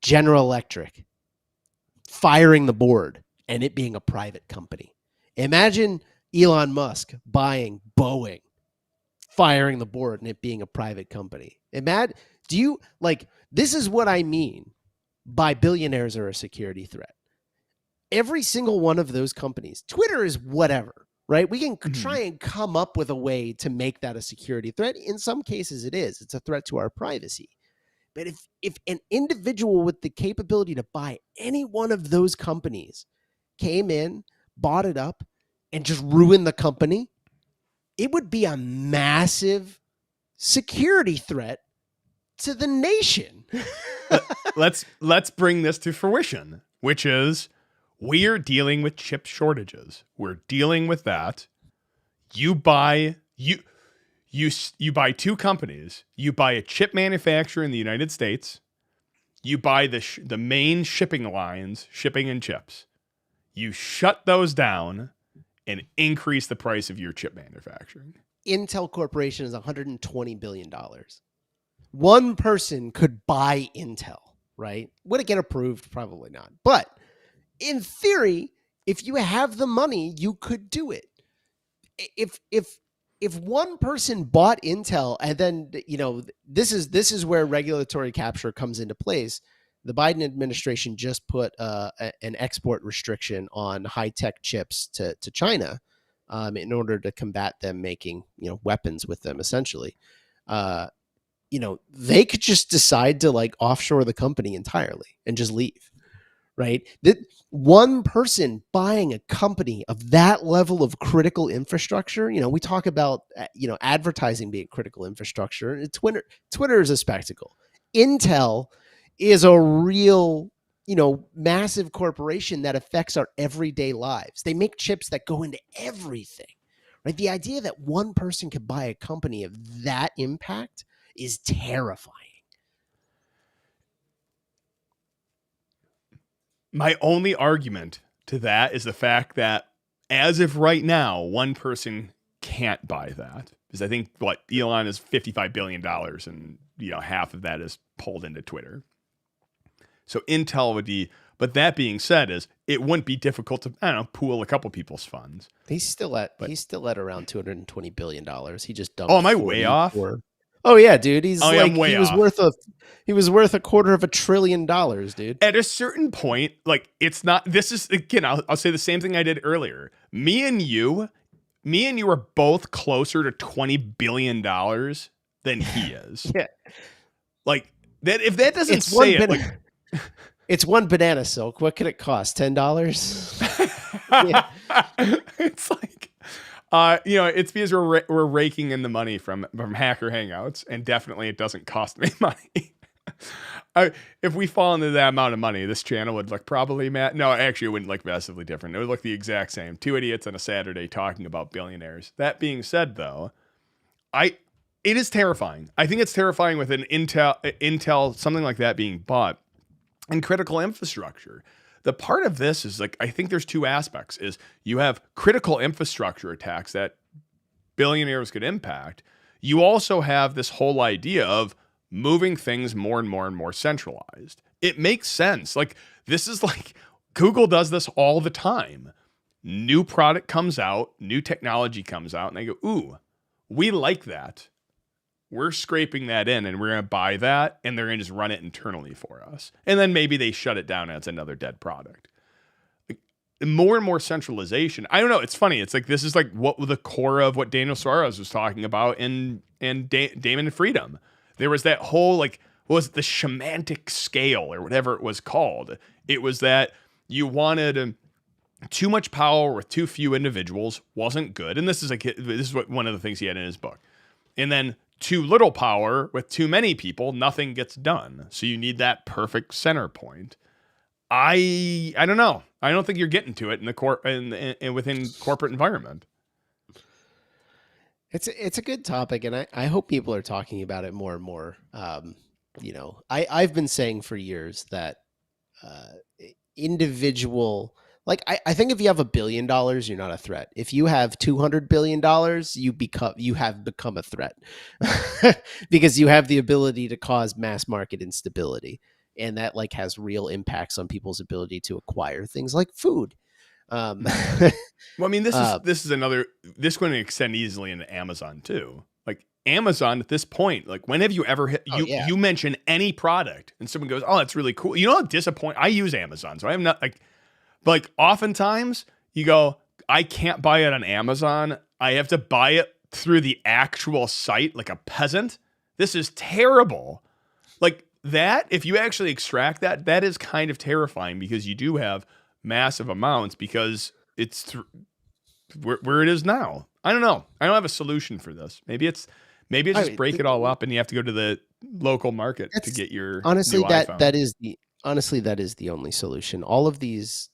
General Electric, firing the board, and it being a private company. Imagine Elon Musk buying Boeing, firing the board, and it being a private company. This is what I mean by billionaires are a security threat. Every single one of those companies, Twitter is whatever, right? We can try and come up with a way to make that a security threat. In some cases, it is. It's a threat to our privacy. But if an individual with the capability to buy any one of those companies came in, bought it up, and just ruined the company, it would be a massive security threat to the nation. Let's bring this to fruition, which is we're dealing with chip shortages. We're dealing with that. You buy two companies. You buy a chip manufacturer in the United States. You buy the main shipping lines, shipping and chips. You shut those down and increase the price of your chip manufacturing. Intel Corporation is $120 billion. One person could buy Intel, right? Would it get approved? Probably not. But in theory, if you have the money, you could do it. If one person bought Intel, and then, you know, this is where regulatory capture comes into place. The Biden administration just put an export restriction on high-tech chips to China, in order to combat them making, you know, weapons with them, essentially. You know, they could just decide to like offshore the company entirely and just leave, right? That one person buying a company of that level of critical infrastructure, you know, we talk about, you know, advertising being critical infrastructure. Twitter is a spectacle. Intel is a real, you know, massive corporation that affects our everyday lives. They make chips that go into everything, right? The idea that one person could buy a company of that impact is terrifying. My only argument to that is the fact that as of right now, one person can't buy that. Because I think what Elon is $55 billion and, you know, half of that is pulled into Twitter. So Intel would be, but that being said, is it wouldn't be difficult to, I don't know, pool a couple people's funds. He's still at around $220 billion. He just dumped. Oh, am I way off? Oh yeah, dude. He's I'm like, way he was off. worth $250 billion, dude. At a certain point, like, it's not, this is, again, I'll say the same thing I did earlier. Me and you are both closer to $20 billion than he is. Yeah. Like, that, if that doesn't say it, like, it's one banana silk. What could it cost? $10? Yeah. It's like, you know, it's because we're raking in the money from Hacker Hangouts, and definitely it doesn't cost me money. If we fall into that amount of money, this channel would look probably no, actually it wouldn't look massively different. It would look the exact same. Two idiots on a Saturday talking about billionaires. That being said, though, it is terrifying. I think it's terrifying with an Intel, something like that being bought, and critical infrastructure. The part of this is like, I think there's two aspects. Is you have critical infrastructure attacks that billionaires could impact. You also have this whole idea of moving things more and more and more centralized. It makes sense. Like, this is like, Google does this all the time. New product comes out, new technology comes out, and they go, ooh, we like that. We're scraping that in and we're going to buy that, and they're going to just run it internally for us. And then maybe they shut it down as another dead product. Like, more and more centralization. I don't know. It's funny. It's like, this is like what the core of what Daniel Suarez was talking about in Damon and Freedom. There was that whole, like, what was it, the semantic scale or whatever it was called. It was that you wanted too much power with too few individuals wasn't good. And this is what one of the things he had in his book. And then too little power with too many people, nothing gets done. So you need that perfect center point. I don't know. I don't think you're getting to it in the within corporate environment. It's a good topic, and I hope people are talking about it more and more. You know, I've been saying for years that individual, like, I think if you have $1 billion, you're not a threat. If you have $200 billion, you have become a threat because you have the ability to cause mass market instability, and that like has real impacts on people's ability to acquire things like food. Well, I mean, this is another. This going to extend easily into Amazon too. Like, Amazon at this point, like, when have you ever hit you mention any product and someone goes, "Oh, that's really cool." You know how disappointing. I use Amazon, so I am not like. But like, oftentimes you go, I can't buy it on Amazon. I have to buy it through the actual site like a peasant. This is terrible. Like that, if you actually extract that, that is kind of terrifying because you do have massive amounts because it's where it is now. I don't know. I don't have a solution for this. Maybe it's just break it all up and you have to go to the local market to get your honestly new iPhone. that is the only solution. All of these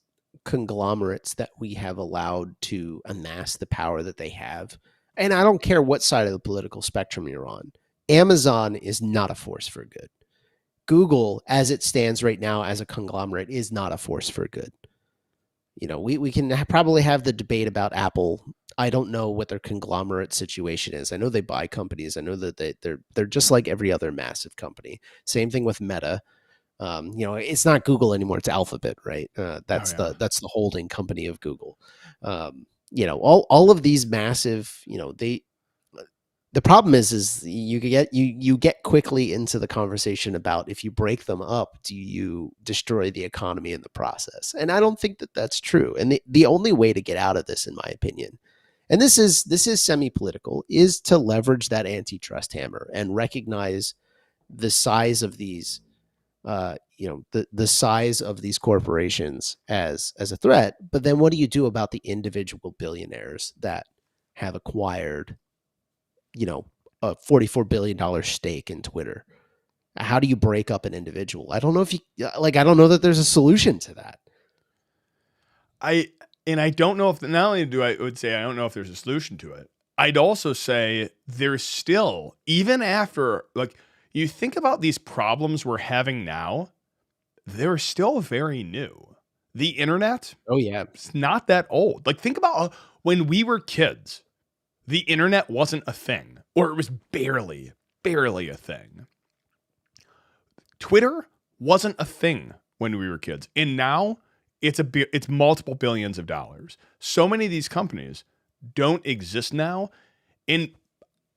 conglomerates that we have allowed to amass the power that they have, and I don't care what side of the political spectrum you're on, Amazon is not a force for good. Google, as it stands right now as a conglomerate, is not a force for good. We can probably have the debate about Apple. I don't know what their conglomerate situation is. I know they buy companies. I know that they're just like every other massive company. Same thing with Meta. It's not Google anymore. It's Alphabet, right? That's yeah. the holding company of Google. All of these massive, the problem is you get quickly into the conversation about, if you break them up, do you destroy the economy in the process? And I don't think that that's true. And the only way to get out of this, in my opinion, and this is semi-political, is to leverage that antitrust hammer and recognize the size of these the size of these corporations as a threat. But then what do you do about the individual billionaires that have acquired a $44 billion stake in Twitter? How do you break up an individual? I don't know I don't know that there's a solution to that. I don't know if, not only would say I don't know if there's a solution to it, I'd also say there's still, even after, like, you think about these problems we're having now, they're still very new. The internet, Oh yeah. it's not that old. Like, think about when we were kids, the internet wasn't a thing, or it was barely a thing. Twitter wasn't a thing when we were kids, and now it's multiple billions of dollars. So many of these companies don't exist now, and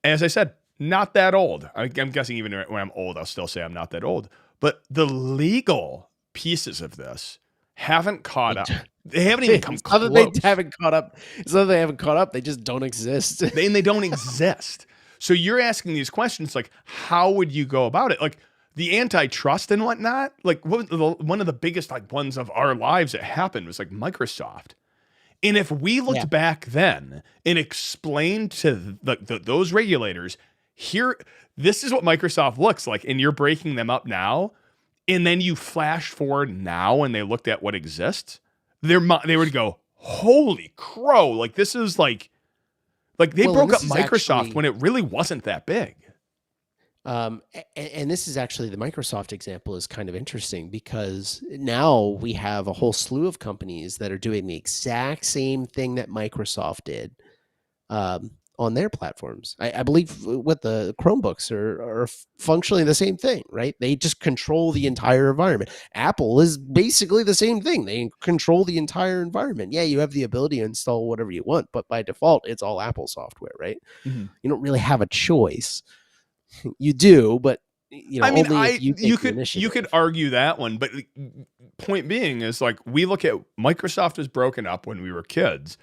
as I said, not that old. I'm guessing even when I'm old, I'll still say I'm not that old. But the legal pieces of this haven't caught up. They haven't even come close. They haven't caught up. It's not that they haven't caught up. They just don't exist. They don't exist. So you're asking these questions like, how would you go about it? Like the antitrust and whatnot. Like one of the biggest like ones of our lives that happened was like Microsoft. And if we looked back then and explained to those regulators, this is what Microsoft looks like, and you're breaking them up now, and then you flash forward now and they looked at what exists, they would go, holy crow, like this is like they broke up Microsoft when it really wasn't that big. And this is actually, the Microsoft example is kind of interesting, because now we have a whole slew of companies that are doing the exact same thing that Microsoft did on their platforms. I believe with the Chromebooks are functionally the same thing, right? They just control the entire environment. Apple is basically the same thing. They control the entire environment. Yeah, you have the ability to install whatever you want, but by default, it's all Apple software, right? Mm-hmm. You don't really have a choice. You do, but I mean, only if you could argue that one, but point being is, like, we look at Microsoft was broken up when we were kids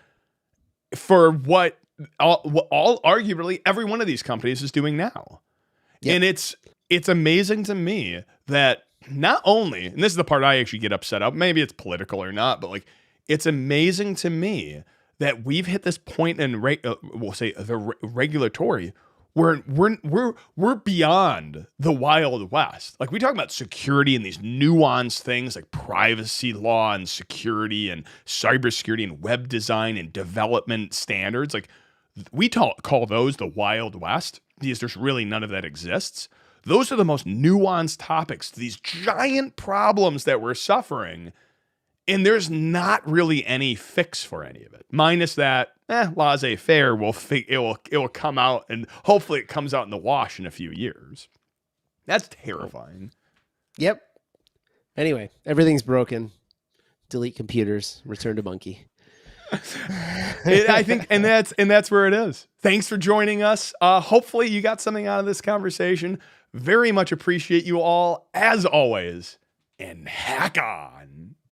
for what all arguably every one of these companies is doing now. Yep. And it's amazing to me that not only, and this is the part I actually get upset about, maybe it's political or not, but like, it's amazing to me that we've hit this point in we'll say the regulatory where we're beyond the Wild West. Like, we talk about security and these nuanced things like privacy law and security and cybersecurity and web design and development standards. Like, we call those the Wild West because there's really none of that exists. Those are the most nuanced topics, these giant problems that we're suffering, and there's not really any fix for any of it. Minus that, laissez-faire it will come out, and hopefully it comes out in the wash in a few years. That's terrifying. Yep. Anyway, everything's broken. Delete computers. Return to monkey. I think, and that's where it is. Thanks for joining us. Hopefully you got something out of this conversation. Very much appreciate you all, as always, and hack on.